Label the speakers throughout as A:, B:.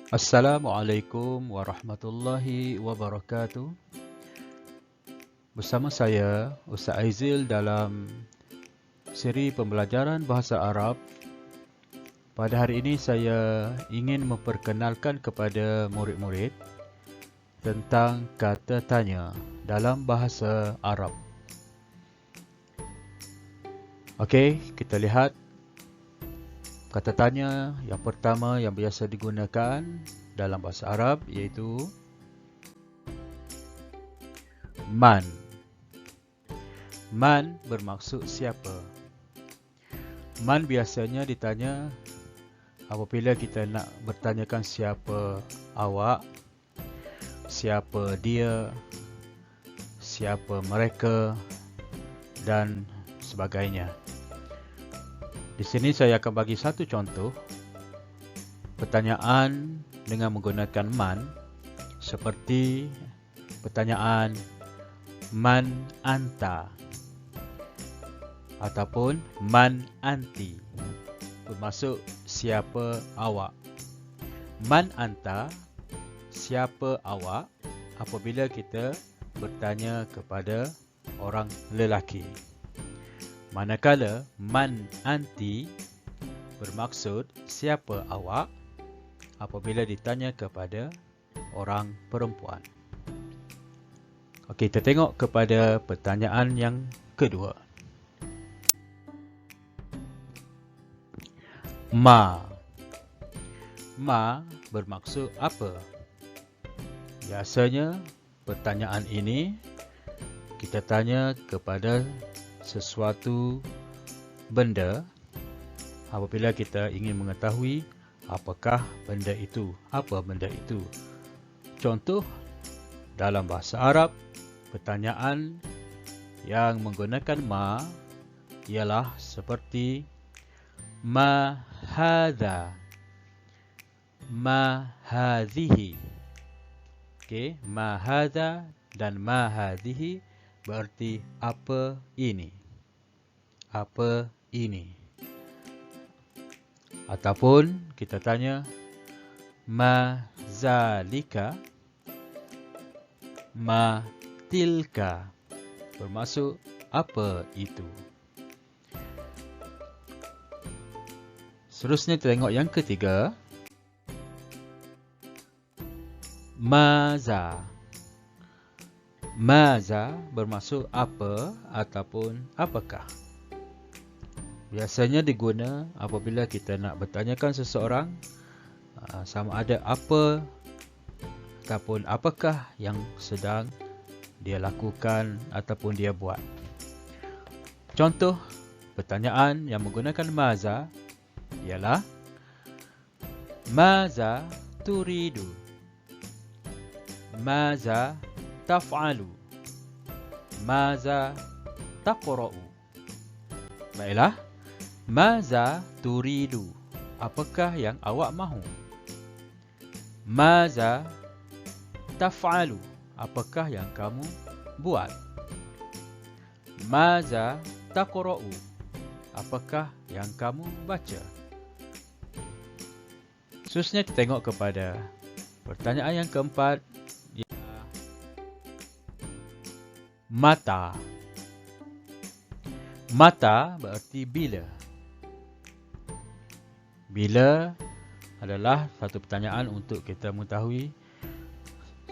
A: Assalamualaikum warahmatullahi wabarakatuh. Bersama saya, Ustaz Aizil dalam siri pembelajaran bahasa Arab. Pada hari ini saya ingin memperkenalkan kepada murid-murid tentang kata tanya dalam bahasa Arab. Okey, kita lihat kata tanya yang pertama yang biasa digunakan dalam bahasa Arab iaitu man. Man bermaksud siapa? Man biasanya ditanya apabila kita nak bertanyakan siapa awak, siapa dia, siapa mereka dan sebagainya. Di sini saya akan bagi satu contoh pertanyaan dengan menggunakan man, seperti pertanyaan man anta ataupun man anti, bermaksud siapa awak. Man anta, siapa awak, apabila kita bertanya kepada orang lelaki. Manakala man anti bermaksud siapa awak apabila ditanya kepada orang perempuan. Okey, kita tengok kepada pertanyaan yang kedua. Ma. Ma bermaksud apa? Biasanya pertanyaan ini kita tanya kepada sesuatu benda apabila kita ingin mengetahui apakah benda itu, apa benda itu. Contoh dalam bahasa Arab, pertanyaan yang menggunakan ma ialah seperti ma hadha, ma hadhihi. Okey, ma hadha dan ma hadhihi berarti apa ini, apa ini. Ataupun kita tanya ma zalika, ma tilka, bermaksud apa itu. Seterusnya kita tengok yang ketiga. Maza. Maza bermaksud apa ataupun apakah. Biasanya diguna apabila kita nak bertanyakan seseorang sama ada apa ataupun apakah yang sedang dia lakukan ataupun dia buat. Contoh pertanyaan yang menggunakan maza ialah maza turidu, maza taf'alu, maza taqra'u. Baiklah, maza turidu, apakah yang awak mahu? Maza taf'alu, apakah yang kamu buat? Maza taqra'u, apakah yang kamu baca? Seterusnya kita tengok kepada pertanyaan yang keempat. Mata. Mata berarti bila. Bila adalah satu pertanyaan untuk kita mengetahui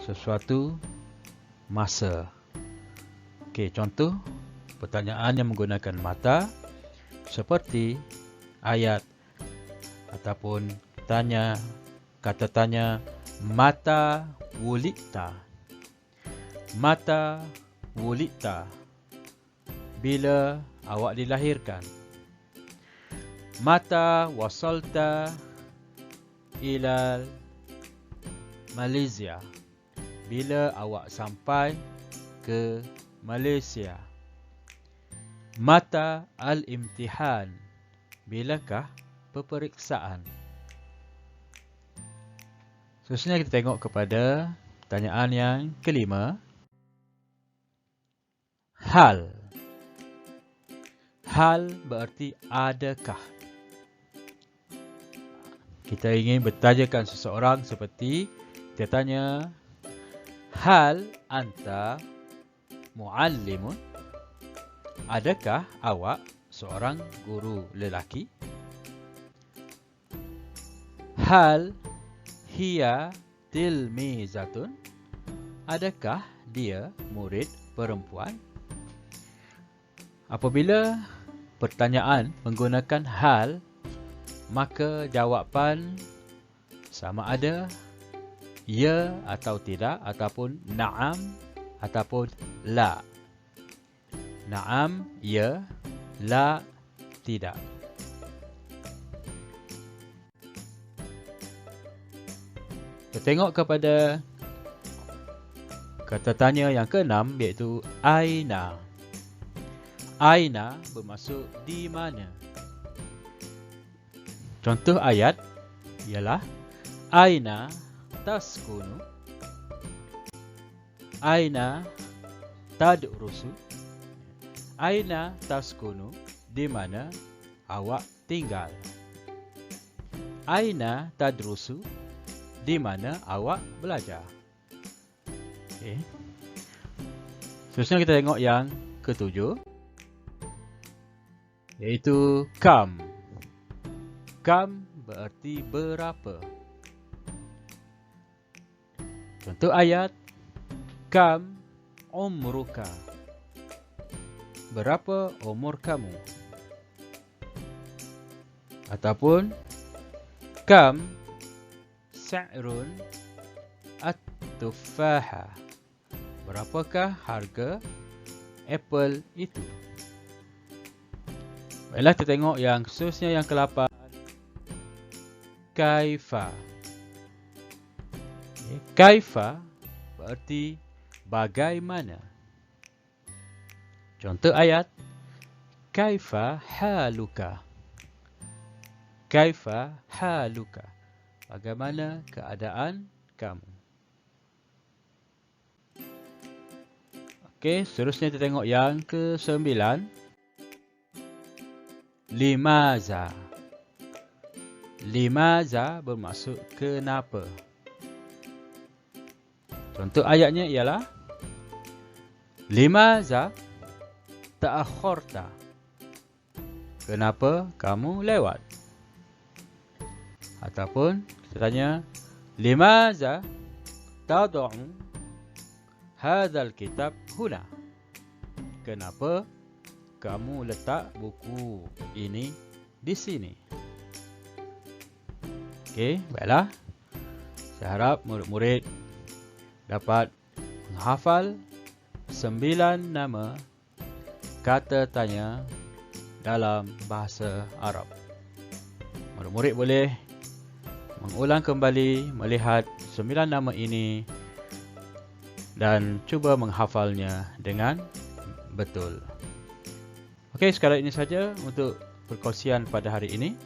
A: sesuatu masa. Okey, contoh pertanyaan yang menggunakan mata seperti ayat ataupun tanya, kata tanya mata wulidta. Mata wulidta, bila awak dilahirkan. Mata wasalta ila Malaysia, bila awak sampai ke Malaysia. Mata al-imtihan, bilakah peperiksaan. Seterusnya kita tengok kepada pertanyaan yang kelima. Hal. Hal berarti adakah. kita ingin bertanyakan seseorang seperti kita tanya, hal anta muallimun? Adakah awak seorang guru lelaki? Hal hiya tilmizatun? Adakah dia murid perempuan? Apabila pertanyaan menggunakan hal, maka jawapan sama ada ya atau tidak, ataupun na'am ataupun la. Na'am, ya, la, tidak. Kita tengok kepada kata tanya yang ke-6, iaitu aina. Aina bermaksud di mana. Contoh ayat ialah aina taskunu, aina tadrusu. Aina taskunu, di mana awak tinggal. Aina tadrusu, di mana awak belajar. Okay. Seterusnya kita tengok yang ke-7, iaitu kam. Kam berarti berapa. Contoh ayat, kam umruka. Berapa umur kamu? Ataupun kam sa'run at-tufaha. Berapakah harga apple itu? Baiklah, kita tengok yang seterusnya yang ke-8. Kaifa. Kaifa berarti bagaimana. Contoh ayat, kaifa haluka. Kaifa haluka. Bagaimana keadaan kamu? Okey, seterusnya kita tengok yang ke-9. Limaza. Limaza bermaksud kenapa. Contoh ayatnya ialah limaza ta'akhorta. Kenapa kamu lewat? Ataupun kita tanya, limaza tad'u hadzal kitab huna? Kenapa kamu letak buku ini di sini? Okey, baiklah. Saya harap murid-murid dapat menghafal 9 nama kata tanya dalam bahasa Arab. Murid-murid boleh mengulang kembali melihat 9 nama ini dan cuba menghafalnya dengan betul. Okey, sekadar ini saja untuk perkongsian pada hari ini.